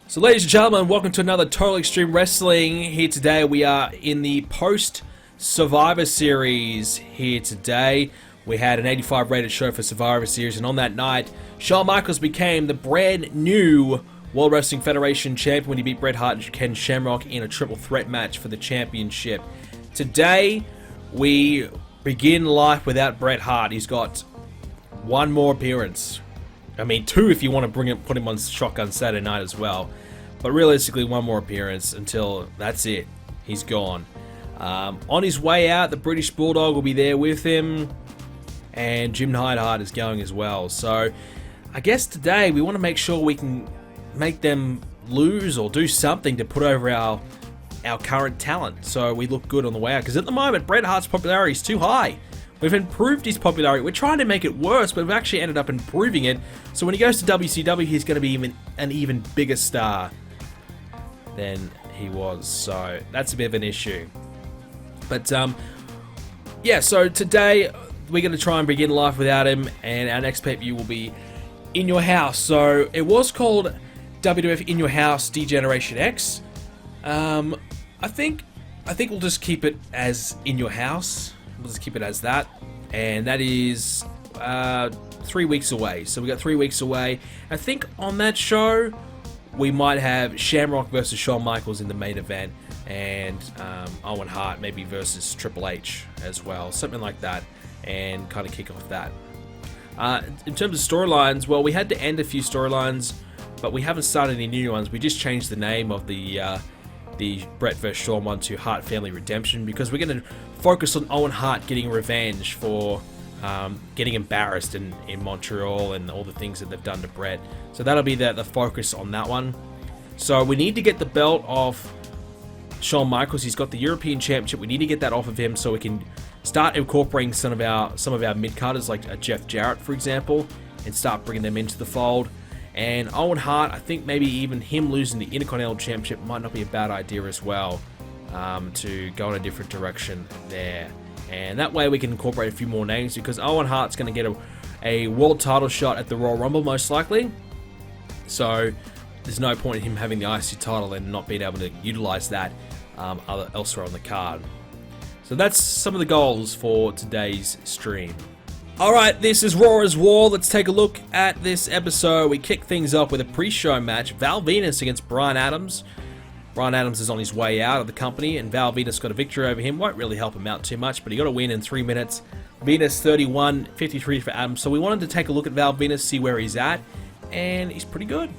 So ladies and gentlemen, welcome to another Total Extreme Wrestling. Here today, we are in the post-Survivor Series here today. We had an 85 rated show for Survivor Series, and on that night, Shawn Michaels became the brand new World Wrestling Federation champion when he beat Bret Hart and Ken Shamrock in a triple threat match for the championship. Today, we begin life without Bret Hart. He's got one more appearance. I mean, two if you want to put him on Shotgun Saturday night as well. But realistically, one more appearance until that's it. He's gone. On his way out, the British Bulldog will be there with him. And Jim Neidhart is going as well. So, I guess today we want to make sure we can make them lose or do something to put over our current talent. So we look good on the way out. Because at the moment, Bret Hart's popularity is too high. We've improved his popularity. We're trying to make it worse, but we've actually ended up improving it. So when he goes to WCW, he's going to be an even bigger star than he was. So that's a bit of an issue. But yeah, so today we're going to try and begin life without him, and our next pay-per-view will be In Your House. So it was called WWF In Your House D-Generation X. I think we'll just keep it as In Your House. We'll just keep it as that, and that is 3 weeks away. So we got 3 weeks away. I think on that show we might have Shamrock versus Shawn Michaels in the main event, and Owen Hart maybe versus Triple H as well, something like that, and kind of kick off that. In terms of storylines, well, we had to end a few storylines, but we haven't started any new ones. We just changed the name of the Bret vs. Shawn one to Hart Family Redemption, because we're going to focus on Owen Hart getting revenge for getting embarrassed in Montreal and all the things that they've done to Bret. So that'll be the focus on that one. So we need to get the belt off Shawn Michaels. He's got the European Championship. We need to get that off of him so we can start incorporating some of our mid-carders, like Jeff Jarrett, for example, and start bringing them into the fold. And Owen Hart, I think maybe even him losing the Intercontinental Championship might not be a bad idea as well, to go in a different direction there. And that way we can incorporate a few more names, because Owen Hart's going to get a world title shot at the Royal Rumble most likely. So there's no point in him having the IC title and not being able to utilize that elsewhere on the card. So that's some of the goals for today's stream. Alright, this is Raw is War. Let's take a look at this episode. We kick things off with a pre-show match. Val Venis against Bryan Adams. Bryan Adams is on his way out of the company, and Val Venis got a victory over him. Won't really help him out too much, but he got a win in 3 minutes. Venis 31, 53 for Adams. So we wanted to take a look at Val Venis, see where he's at, and he's pretty good.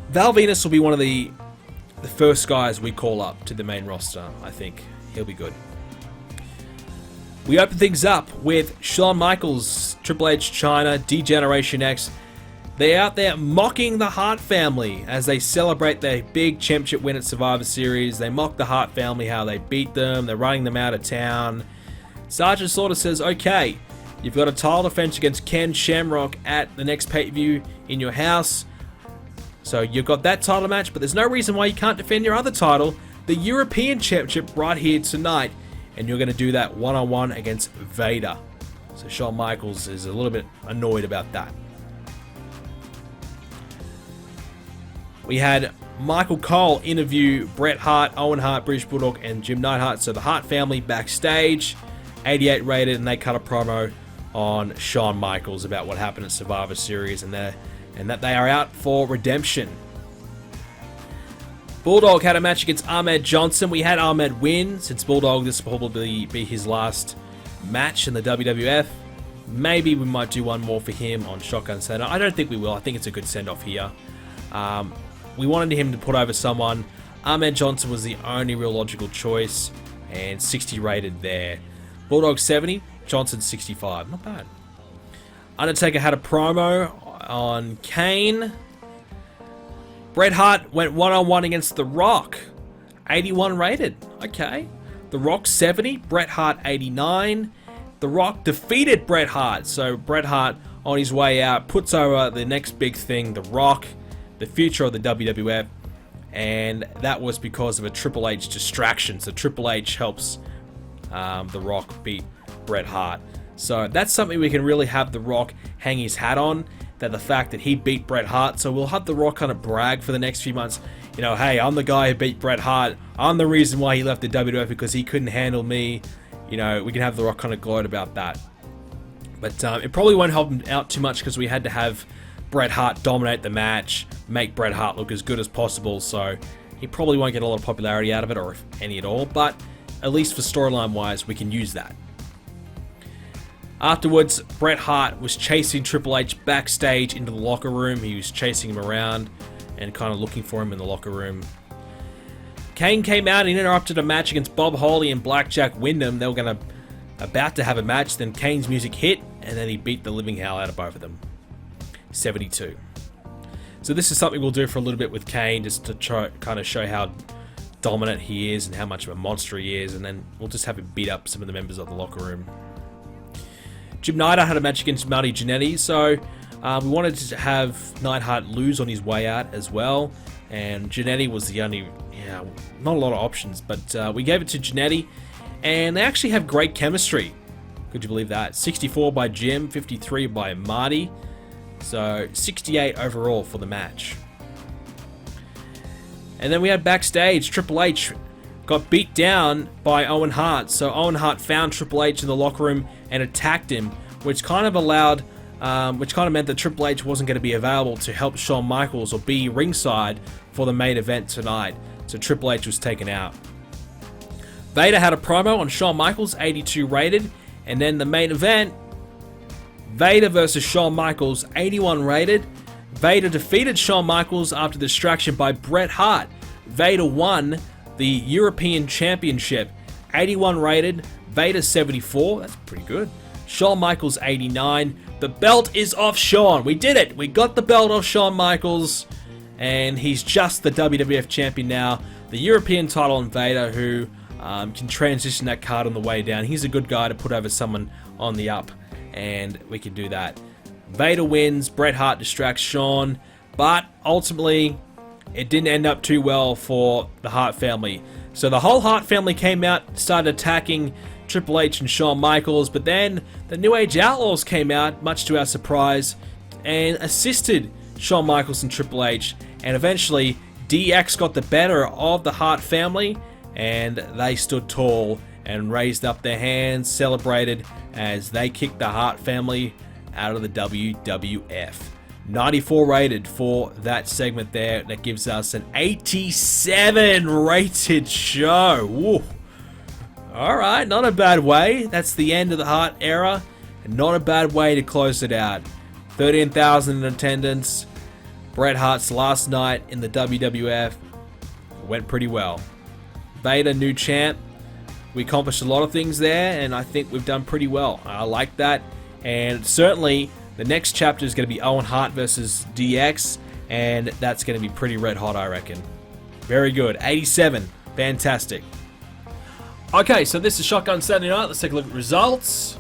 Val Venis will be one of the first guys we call up to the main roster, I think. He'll be good. We open things up with Shawn Michaels, Triple H, China, D-Generation X. They're out there mocking the Hart family as they celebrate their big championship win at Survivor Series. They mock the Hart family, how they beat them. They're running them out of town. Sergeant Slaughter says, okay, you've got a title defense against Ken Shamrock at the next pay-per-view In Your House. So you've got that title match, but there's no reason why you can't defend your other title, the European Championship, right here tonight. And you're going to do that one-on-one against Vader. So Shawn Michaels is a little bit annoyed about that. We had Michael Cole interview Bret Hart, Owen Hart, British Bulldog, and Jim Neidhart. So the Hart family backstage, 88 rated, and they cut a promo on Shawn Michaels about what happened at Survivor Series and that they are out for redemption. Bulldog had a match against Ahmed Johnson. We had Ahmed win, since Bulldog, this will probably be his last match in the WWF. Maybe we might do one more for him on Shotgun Center. I don't think we will. I think it's a good send-off here. We wanted him to put over someone. Ahmed Johnson was the only real logical choice, and 60 rated there. Bulldog 70, Johnson 65. Not bad. Undertaker had a promo on Kane. Bret Hart went one-on-one against The Rock. 81 rated. Okay. The Rock 70, Bret Hart 89. The Rock defeated Bret Hart. So Bret Hart, on his way out, puts over the next big thing, The Rock, the future of the WWF. And that was because of a Triple H distraction. So Triple H helps The Rock beat Bret Hart. So that's something we can really have The Rock hang his hat on, that the fact that he beat Bret Hart. So we'll have The Rock kind of brag for the next few months. You know, hey, I'm the guy who beat Bret Hart. I'm the reason why he left the WWF, because he couldn't handle me. You know, we can have The Rock kind of gloat about that. But it probably won't help him out too much, because we had to have Bret Hart dominate the match, make Bret Hart look as good as possible. So he probably won't get a lot of popularity out of it, or if any at all. But at least for storyline wise, we can use that. Afterwards, Bret Hart was chasing Triple H backstage into the locker room. He was chasing him around and kind of looking for him in the locker room. Kane came out and interrupted a match against Bob Holly and Blackjack Wyndham. They were about to have a match. Then Kane's music hit, and then he beat the living hell out of both of them. 72. So this is something we'll do for a little bit with Kane, just to try, kind of show how dominant he is and how much of a monster he is, and then we'll just have him beat up some of the members of the locker room. Jim Neidhart had a match against Marty Jannetty, so we wanted to have Neidhart lose on his way out as well, and Jannetty was the only, not a lot of options, but we gave it to Jannetty, and they actually have great chemistry. Could you believe that? 64 by Jim, 53 by Marty, so 68 overall for the match. And then we had backstage, Triple H got beat down by Owen Hart. So Owen Hart found Triple H in the locker room and attacked him, which kind of meant that Triple H wasn't going to be available to help Shawn Michaels or be ringside for the main event tonight. So Triple H was taken out. Vader had a promo on Shawn Michaels, 82 rated, and then the main event, Vader versus Shawn Michaels, 81 rated. Vader defeated Shawn Michaels after the distraction by Bret Hart. Vader won the European Championship, 81 rated, Vader 74, that's pretty good. Shawn Michaels 89. The belt is off Shawn. We did it. We got the belt off Shawn Michaels, and he's just the WWF champion now. The European title on Vader, who can transition that card on the way down. He's a good guy to put over someone on the up, and we can do that. Vader wins. Bret Hart distracts Shawn, but ultimately it didn't end up too well for the Hart family. So the whole Hart family came out, started attacking Triple H and Shawn Michaels, but then the New Age Outlaws came out, much to our surprise, and assisted Shawn Michaels and Triple H, and eventually DX got the better of the Hart family, and they stood tall and raised up their hands, celebrated as they kicked the Hart family out of the WWF. 94 rated for that segment there. That gives us an 87 rated show. Woo. Alright, not a bad way. That's the end of the Hart era. And not a bad way to close it out. 13,000 in attendance. Bret Hart's last night in the WWF. Went pretty well. Vader, new champ. We accomplished a lot of things there, and I think we've done pretty well. I like that. And certainly, the next chapter is going to be Owen Hart versus DX, and that's going to be pretty red hot, I reckon. Very good. 87. Fantastic. Okay, so this is Shotgun Saturday Night. Let's take a look at results.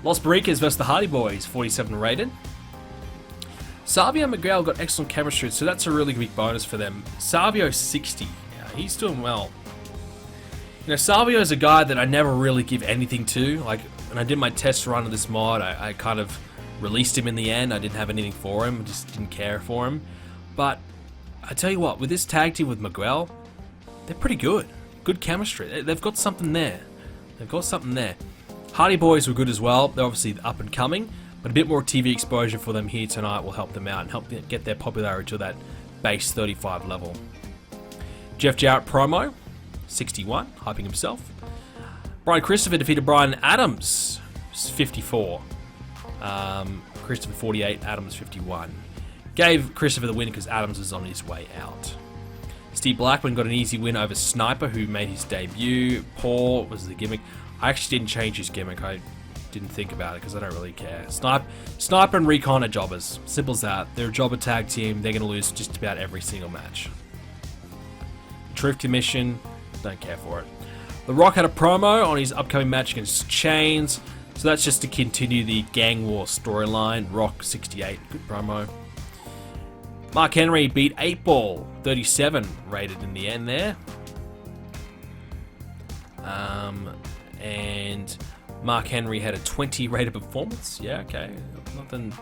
Los Barricas versus the Hardy Boys, 47 rated. Savio and Miguel got excellent chemistry, so that's a really big bonus for them. Savio 60. Yeah, he's doing well. You know, Savio is a guy that I never really give anything to. Like, when I did my test run of this mod, I kind of released him in the end. I didn't have anything for him. I just didn't care for him. But I tell you what, with this tag team with Miguel, they're pretty good. Good chemistry. They've got something there. They've got something there. Hardy Boys were good as well. They're obviously up and coming, but a bit more TV exposure for them here tonight will help them out and help them get their popularity to that base 35 level. Jeff Jarrett promo, 61, hyping himself. Brian Christopher defeated Bryan Adams, 54. Christopher 48, Adams 51. Gave Christopher the win because Adams was on his way out. Steve Blackman got an easy win over Sniper, who made his debut. Paul was the gimmick. I actually didn't change his gimmick. I didn't think about it because I don't really care. Sniper and Recon are jobbers. Simple as that. They're a jobber tag team. They're going to lose just about every single match. Truth Commission, don't care for it. The Rock had a promo on his upcoming match against Chains. So that's just to continue the Gang War storyline. Rock 68, good promo. Mark Henry beat 8 Ball, 37 rated in the end there. And Mark Henry had a 20 rated performance. Yeah, okay, nothing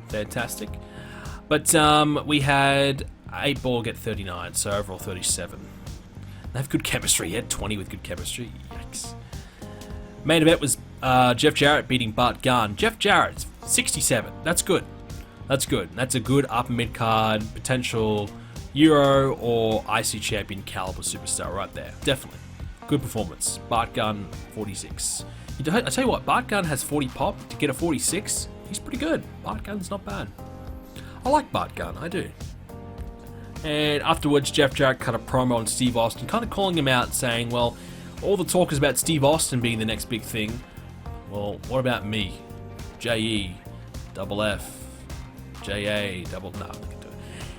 fantastic. But we had 8 Ball get 39, so overall 37. They have good chemistry. He had 20 with good chemistry. Yikes. Main event was Jeff Jarrett beating Bart Gunn. Jeff Jarrett, 67. That's good. That's good. That's a good upper mid card potential Euro or IC champion caliber superstar right there. Definitely. Good performance. Bart Gunn, 46. I tell you what, Bart Gunn has 40 pop. To get a 46, he's pretty good. Bart Gunn's not bad. I like Bart Gunn, I do. And afterwards, Jeff Jarrett cut a promo on Steve Austin, kind of calling him out, saying, well, all the talk is about Steve Austin being the next big thing. Well, what about me? J-E, double F, J-A, double... No,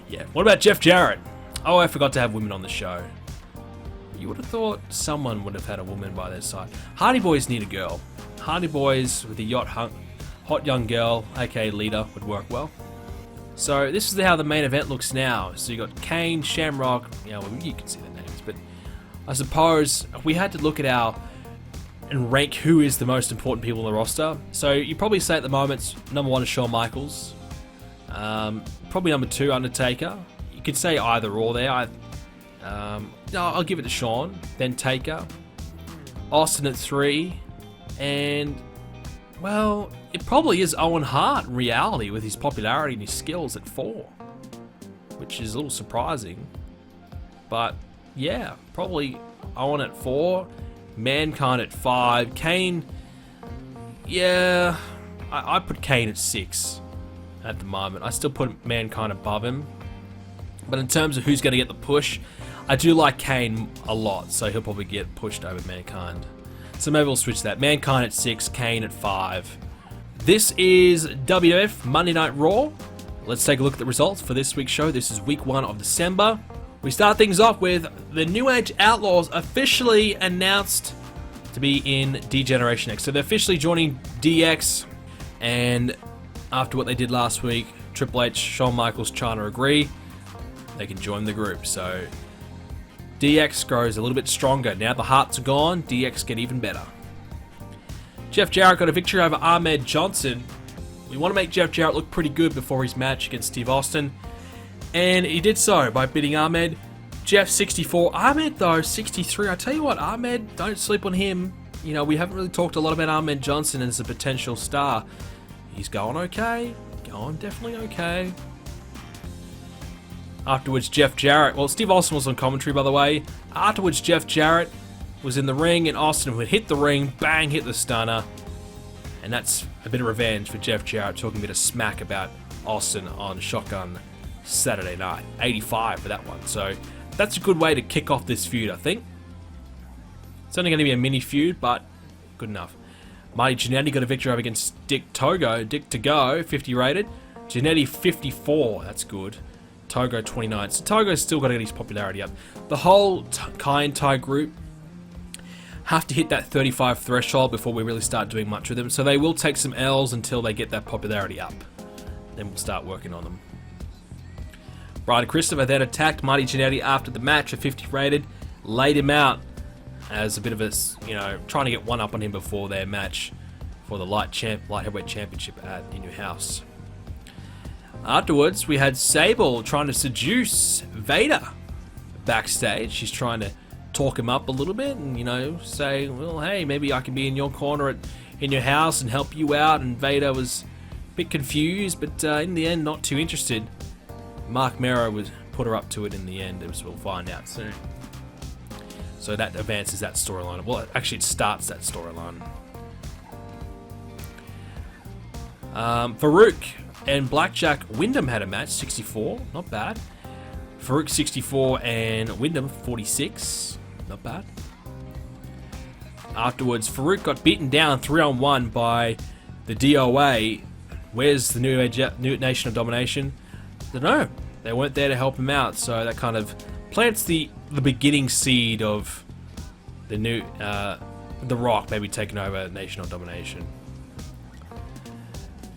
yeah. What about Jeff Jarrett? Oh, I forgot to have women on the show. You would have thought someone would have had a woman by their side. Hardy Boys need a girl. Hardy Boys with a hot young girl, aka leader, would work well. So this is how the main event looks now. So you got Kane, Shamrock, you can see the names, but I suppose if we had to look at and rank who is the most important people in the roster. So you probably say at the moment, number 1 is Shawn Michaels. Probably number 2, Undertaker. You could say either or there. No, I'll give it to Shawn, then Taker, Austin at 3, and, well, it probably is Owen Hart in reality with his popularity and his skills at 4, which is a little surprising. But, yeah, probably Owen at 4, Mankind at 5, Kane, yeah, I put Kane at 6 at the moment. I still put Mankind above him. But in terms of who's going to get the push, I do like Kane a lot, so he'll probably get pushed over Mankind. So maybe we'll switch that. Mankind at 6, Kane at 5. This is WWF Monday Night Raw. Let's take a look at the results for this week's show. This is week 1 of December. We start things off with the New Age Outlaws officially announced to be in D-Generation X. So they're officially joining DX, and after what they did last week, Triple H, Shawn Michaels, Chyna agree, they can join the group. So DX grows a little bit stronger. Now the Hearts are gone, DX get even better. Jeff Jarrett got a victory over Ahmed Johnson. We want to make Jeff Jarrett look pretty good before his match against Steve Austin. And he did so by beating Ahmed. Jeff 64. Ahmed though, 63. I tell you what, Ahmed, don't sleep on him. You know, we haven't really talked a lot about Ahmed Johnson as a potential star. He's going okay. Going definitely okay. Afterwards, Jeff Jarrett. Well, Steve Austin was on commentary, by the way. Afterwards, Jeff Jarrett was in the ring, and Austin would hit the ring, bang, hit the stunner. And that's a bit of revenge for Jeff Jarrett, talking a bit of smack about Austin on Shotgun Saturday night. 85 for that one. So that's a good way to kick off this feud, I think. It's only going to be a mini feud, but good enough. Marty Jannetty got a victory over against Dick Togo. Dick to go, 50 rated. Jannetty 54, that's good. Togo 29. So Togo's still got to get his popularity up. The whole Kai and Tai group have to hit that 35 threshold before we really start doing much with them. So they will take some L's until they get that popularity up. Then we'll start working on them. Brian Christopher then attacked Marty Jannetty after the match, a 50 rated, laid him out as a bit of a, trying to get one up on him before their match for the light heavyweight championship at In Your House. Afterwards, we had Sable trying to seduce Vader backstage. She's trying to talk him up a little bit and, say, well, hey, maybe I can be in your corner in your house and help you out. And Vader was a bit confused, but in the end, not too interested. Mark Mero put her up to it in the end, as we'll find out soon. So that advances that storyline. Well, actually, it starts that storyline. Farouk and Blackjack Wyndham had a match, 64, not bad. Farouk 64 and Wyndham 46, not bad. Afterwards, Farouk got beaten down 3-on-1 by the DOA. Where's the New Nation of Domination? I don't know. They weren't there to help him out, so that kind of plants the beginning seed of the new The Rock maybe taking over Nation of Domination.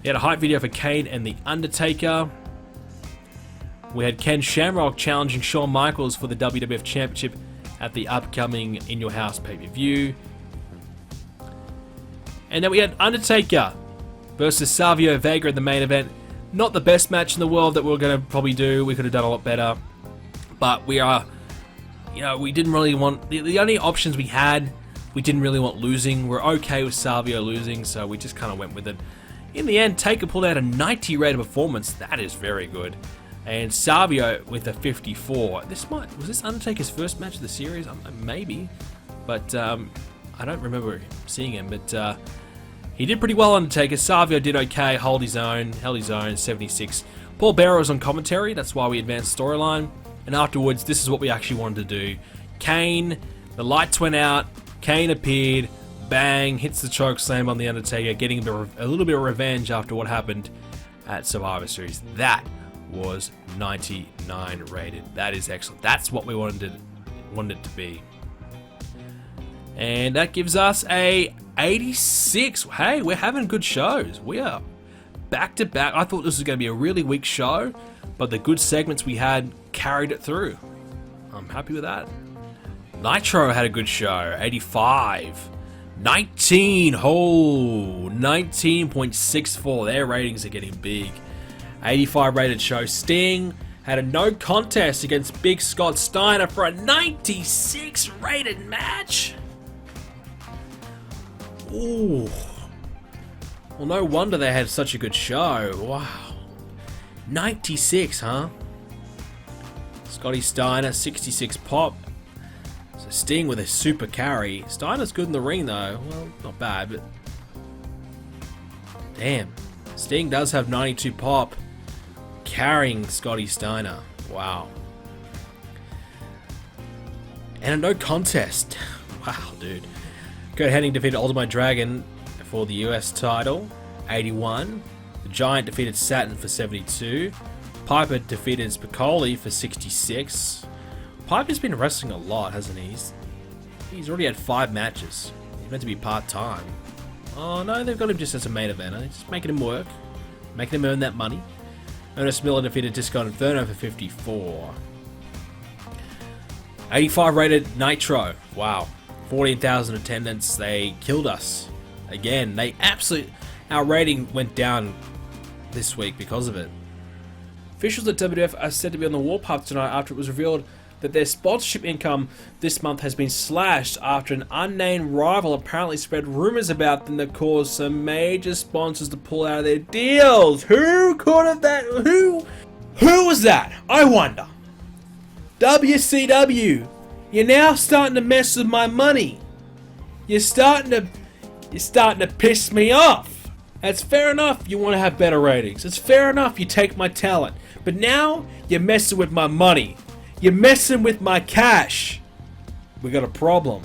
He had a hype video for Kane and The Undertaker. We had Ken Shamrock challenging Shawn Michaels for the WWF Championship at the upcoming In Your House pay-per-view. And then we had Undertaker versus Savio Vega in the main event. Not the best match in the world that we were going to probably do. We could have done a lot better. But we are, we didn't really want... The only options we had, we didn't really want losing. We're okay with Savio losing, so we just kind of went with it. In the end, Taker pulled out a 90 rated performance. That is very good. And Savio with a 54. Was this Undertaker's first match of the series? Maybe. But I don't remember seeing him. But he did pretty well, Undertaker. Savio did okay, held his own, 76. Paul Bearer was on commentary. That's why we advanced storyline. And afterwards, this is what we actually wanted to do. Kane, the lights went out. Kane appeared. Bang, hits the choke slam on the Undertaker, getting a little bit of revenge after what happened at Survivor Series. That was 99 rated. That is excellent. That's what we wanted it to be. And that gives us a 86. Hey, we're having good shows. We are back to back. I thought this was going to be a really weak show, but the good segments we had carried it through. I'm happy with that. Nitro had a good show. 85. 19.64. Their ratings are getting big. 85 rated show. Sting had a no contest against Big Scott Steiner for a 96 rated match. Ooh. Well, no wonder they had such a good show. Wow. 96, huh? Scotty Steiner, 66 pop. So Sting with a super carry. Steiner's good in the ring though. Well, not bad, but... Damn. Sting does have 92 pop. Carrying Scotty Steiner. Wow. And a no contest. Wow, dude. Curt Hennig defeated Ultimate Dragon for the US title. 81. The Giant defeated Saturn for 72. Piper defeated Spicoli for 66. Piper's been wrestling a lot, hasn't he? He's already had 5 matches. He's meant to be part-time. Oh no, they've got him just as a main eventer. They're just making him work. Making him earn that money. Ernest Miller defeated Disco Inferno for 54. 85 rated Nitro. Wow. 14,000 attendance. They killed us. Again, our rating went down this week because of it. Officials at WWF are said to be on the warpath tonight after it was revealed that their sponsorship income this month has been slashed after an unnamed rival apparently spread rumors about them that caused some major sponsors to pull out of their deals. Who could have that? Who was that? I wonder. WCW, you're now starting to mess with my money. You're starting to piss me off. That's fair enough. You want to have better ratings. It's fair enough. You take my talent, but now you're messing with my money. You're messing with my cash. We got a problem.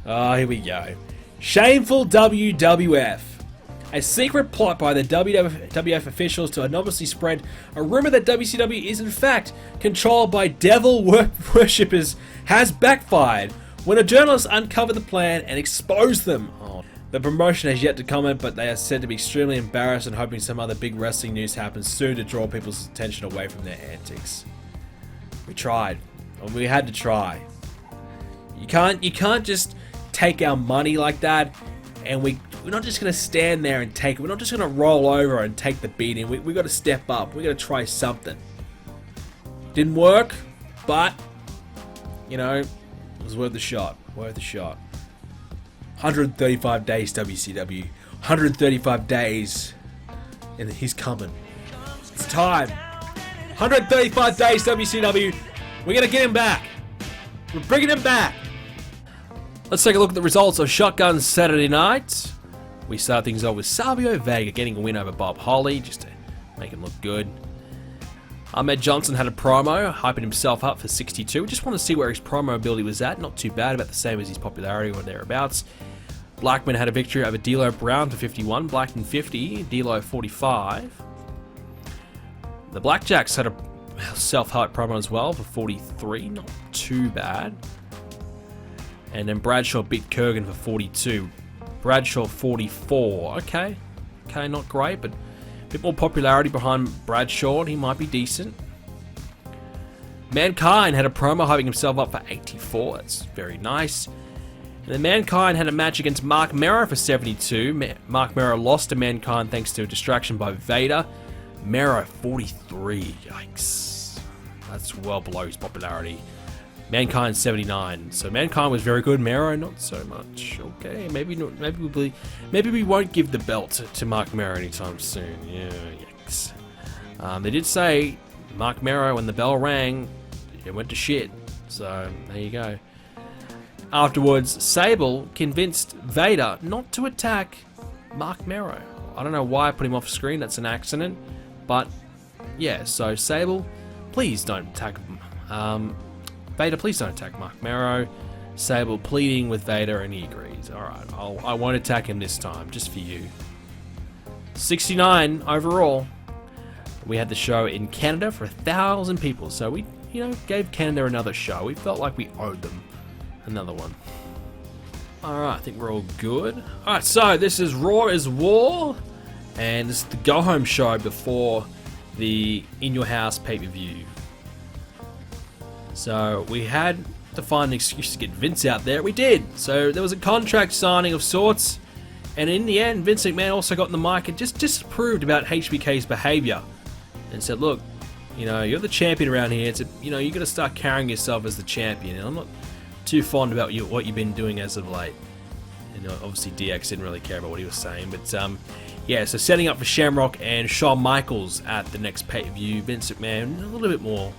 Here we go. Shameful WWF. A secret plot by the WWF officials to anonymously spread a rumor that WCW is in fact controlled by devil worshippers has backfired when a journalist uncovered the plan and exposed them. The promotion has yet to comment, but they are said to be extremely embarrassed and hoping some other big wrestling news happens soon to draw people's attention away from their antics. We tried. We had to try. You can't just take our money like that, and we're not just going to stand there and take it. We're not just going to roll over and take the beating. We got to step up. We got to try something. Didn't work, but it was worth the shot. Worth the shot. 135 days WCW. 135 days, and he's coming. It's time. 135 days WCW. We're going to get him back. We're bringing him back. Let's take a look at the results of Shotgun Saturday night. We start things off with Savio Vega getting a win over Bob Holly, just to make him look good. Ahmed Johnson had a promo, hyping himself up for 62. We just want to see where his promo ability was at. Not too bad, about the same as his popularity or thereabouts. Blackman had a victory over D'Lo Brown for 51. Blackman 50, D'Lo 45. The Blackjacks had a self-hype promo as well for 43. Not too bad. And then Bradshaw beat Kurgan for 42. Bradshaw 44. Okay, not great, but a bit more popularity behind Bradshaw. He might be decent. Mankind had a promo hyping himself up for 84. That's very nice. And then Mankind had a match against Mark Mero for 72. Mark Mero lost to Mankind thanks to a distraction by Vader. Mero 43. Yikes. That's well below his popularity. Mankind 79. So Mankind was very good. Mero not so much. Okay, maybe we won't give the belt to Mark Mero anytime soon. Yeah, yikes. They did say Mark Mero, when the bell rang, it went to shit. So there you go. Afterwards, Sable convinced Vader not to attack Mark Mero. I don't know why I put him off screen. That's an accident. But yeah, so Sable, please don't attack him. Vader, please don't attack Mark Mero. Sable pleading with Vader, and he agrees. Alright, I won't attack him this time, just for you. 69 overall. We had the show in Canada for 1,000 people, so we, gave Canada another show. We felt like we owed them another one. Alright, I think we're all good. Alright, so this is Raw is War, and this is the go-home show before the In Your House pay-per-view. So we had to find an excuse to get Vince out there. We did. So there was a contract signing of sorts, and in the end, Vince McMahon also got in the mic and just disapproved about HBK's behavior, and said, "Look, you're the champion around here. It's you got to start carrying yourself as the champion. And I'm not too fond about what you've been doing as of late." Obviously DX didn't really care about what he was saying, but yeah. So setting up for Shamrock and Shawn Michaels at the next pay-per-view. Vince McMahon a little bit more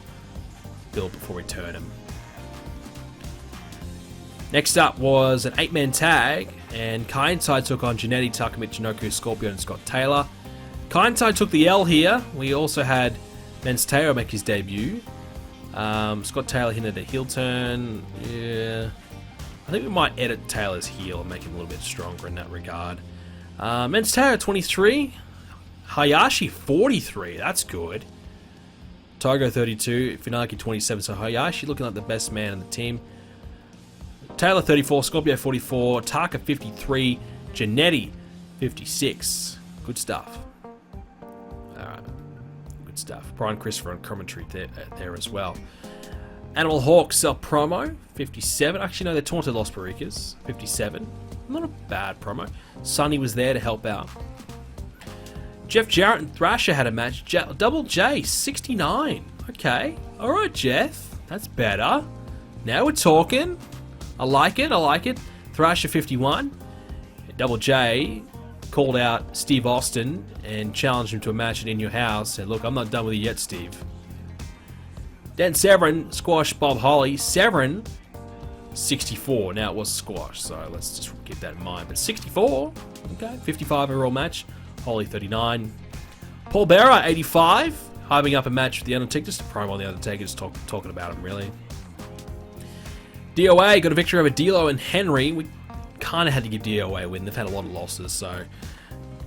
build before we turn him. Next up was an 8-man tag, and Kaintai took on Jannetty, Taka Michinoku, Scorpio, and Scott Taylor. Kaintai took the L here. We also had Mensteo make his debut. Scott Taylor hinted a heel turn. Yeah, I think we might edit Taylor's heel and make him a little bit stronger in that regard. Mensteo 23, Hayashi 43. That's good. Togo 32, Funaki 27, so Hayashi looking like the best man on the team. Taylor 34, Scorpio 44, Taka 53, Jannetty 56. Good stuff. Alright, good stuff. Brian Christopher on commentary there as well. Animal Hawk sell promo 57. Actually, no, they're Taunted Los Pericas 57. Not a bad promo. Sonny was there to help out. Jeff Jarrett and Thrasher had a match. Double J, 69. Okay. Alright, Jeff. That's better. Now we're talking. I like it. Thrasher, 51. Double J called out Steve Austin and challenged him to a match In Your House. Said, "Look, I'm not done with you yet, Steve." Dan Severn squashed Bob Holly. Severn, 64. Now, it was squash, so let's just keep that in mind. But 64. Okay. 55 overall match. Holly 39. Paul Bearer 85, hyping up a match with the Undertaker. Just a promo on the Undertaker, just talking about him really. DOA got a victory over D'Lo and Henry. We kind of had to give DOA a win. They've had a lot of losses, so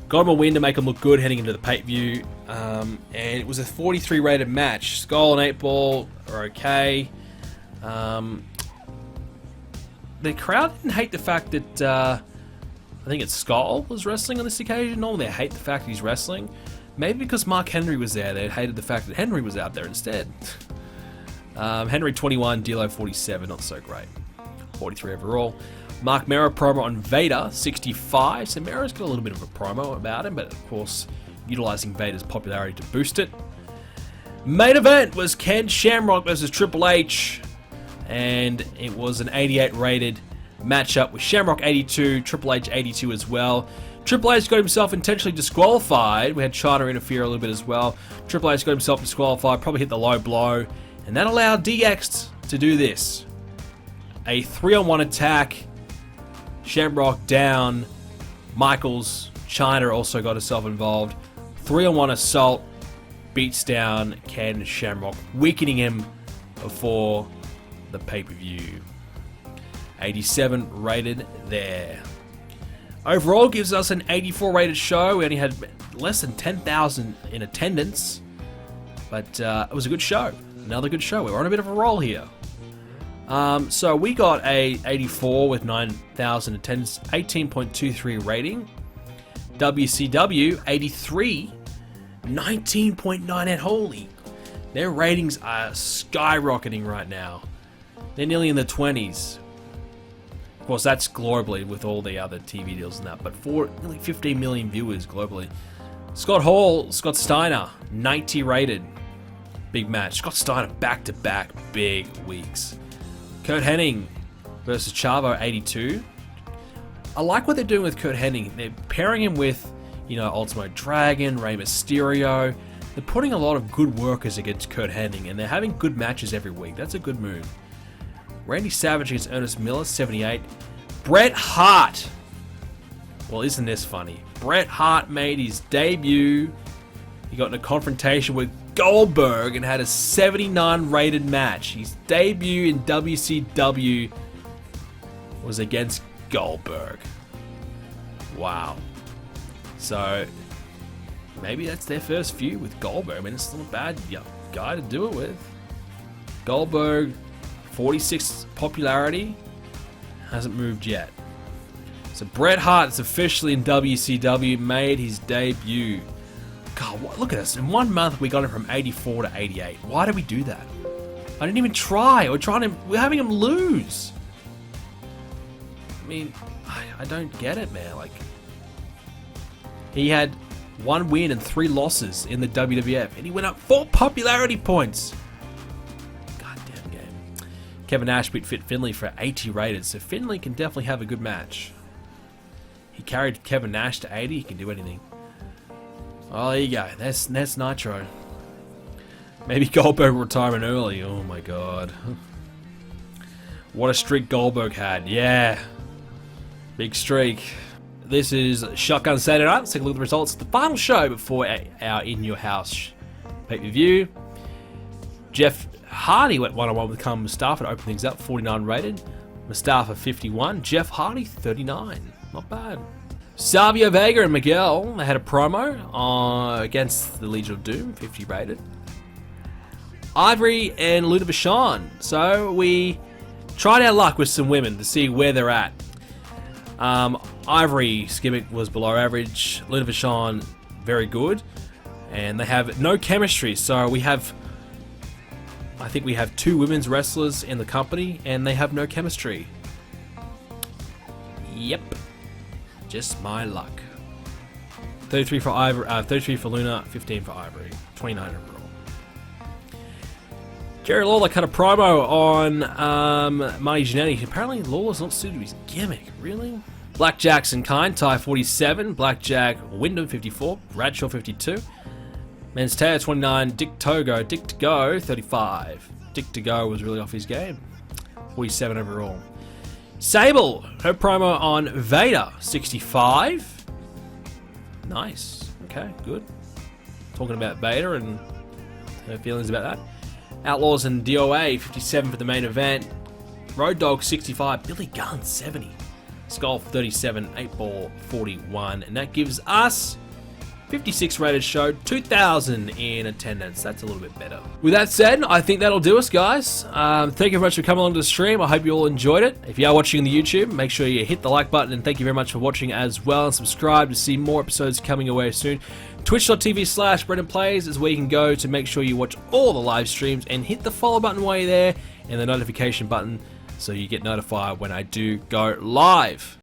got him a win to make them look good heading into the pay-per-view. And it was a 43 rated match. Skull and 8 Ball are okay. The crowd didn't hate the fact that I think it's Skull was wrestling on this occasion. Normally they hate the fact he's wrestling. Maybe because Mark Henry was there, they hated the fact that Henry was out there instead. Henry 21, D'Lo 47, not so great. 43 overall. Mark Mero promo on Vader, 65. So Mero's got a little bit of a promo about him, but of course, utilizing Vader's popularity to boost it. Main event was Ken Shamrock versus Triple H, and it was an 88 rated matchup with Shamrock 82, Triple H 82 as well. Triple H got himself intentionally disqualified. We had China interfere a little bit as well. Triple H got himself disqualified, probably hit the low blow, and that allowed DX to do this. A 3-on-1 attack. Shamrock down. Michaels, China also got herself involved. 3-on-1 assault. Beats down Ken Shamrock, weakening him before the pay-per-view. 87 rated there. Overall gives us an 84 rated show. We only had less than 10,000 in attendance, but it was a good show. Another good show. We're on a bit of a roll here. So we got a 84 with 9,000 attendance, 18.23 rating. WCW 83, 19.98. Holy Their ratings are skyrocketing right now. They're nearly in the 20s. Of course, that's globally with all the other TV deals and that, but for nearly 15 million viewers globally. Scott Hall, Scott Steiner, 90 rated. Big match. Scott Steiner back-to-back big weeks. Curt Hennig versus Chavo, 82. I like what they're doing with Curt Hennig. They're pairing him with, you know, Ultimo Dragon, Rey Mysterio. They're putting a lot of good workers against Curt Hennig, and they're having good matches every week. That's a good move. Randy Savage against Ernest Miller, 78. Bret Hart. Well, isn't this funny? Bret Hart made his debut. He got in a confrontation with Goldberg and had a 79 rated match. His debut in WCW was against Goldberg. Wow. So maybe that's their first feud with Goldberg. I mean, it's not a bad guy to do it with. Goldberg, 46 popularity, hasn't moved yet. So Bret Hart is officially in WCW, made his debut. God, look at us. In 1 month, we got him from 84 to 88. Why did we do that? I didn't even try. We're having him lose. I mean, I don't get it, man. Like, he had 1 win and 3 losses in the WWF, and he went up 4 popularity points. Goddamn game. Kevin Nash beat Fit Finlay for 80 rated, so Finlay can definitely have a good match. He carried Kevin Nash to 80. He can do anything. Oh, there you go. That's Nitro. Maybe Goldberg retirement early. Oh my god. What a streak Goldberg had. Yeah. Big streak. This is Shotgun Saturday Night. Let's take a look at the results. The final show before our In Your House pay-per-view. Jeff Hardy went one-on-one with Khan Mustafa to open things up. 49 rated. Mustafa 51. Jeff Hardy 39. Not bad. Savio Vega and Miguel, they had a promo against the Legion of Doom, 50 rated. Ivory and Luna Vachon. So we tried our luck with some women to see where they're at. Ivory's gimmick was below average. Luna Vachon, very good. And they have no chemistry. So I think we have 2 women's wrestlers in the company, and they have no chemistry. Yep. Just my luck. 33 for Ivory, 33 for Luna, 15 for Ivory, 29 overall. Jerry Lawler cut a promo on Marty Jannetty. Apparently Lawler's not suited to his gimmick. Really? Black Jackson Kind, Ty 47, Blackjack Wyndham 54, Bradshaw 52, Men's Teo 29, Dick to Go 35. Dick to Go was really off his game. 47 overall. Sable, her promo on Vader, 65. Nice. Okay, good. Talking about Vader and her feelings about that. Outlaws and DOA, 57 for the main event. Road Dogg, 65. Billy Gunn, 70. Skull, 37. 8-Ball, 41. And that gives us 56 rated show, 2,000 in attendance. That's a little bit better. With that said, I think that'll do us, guys. Thank you very much for coming along to the stream. I hope you all enjoyed it. If you are watching on the YouTube, make sure you hit the like button, and thank you very much for watching as well, and subscribe to see more episodes coming away soon. Twitch.tv/BrendenPlayz is where you can go to make sure you watch all the live streams, and hit the follow button while you're there, and the notification button so you get notified when I do go live.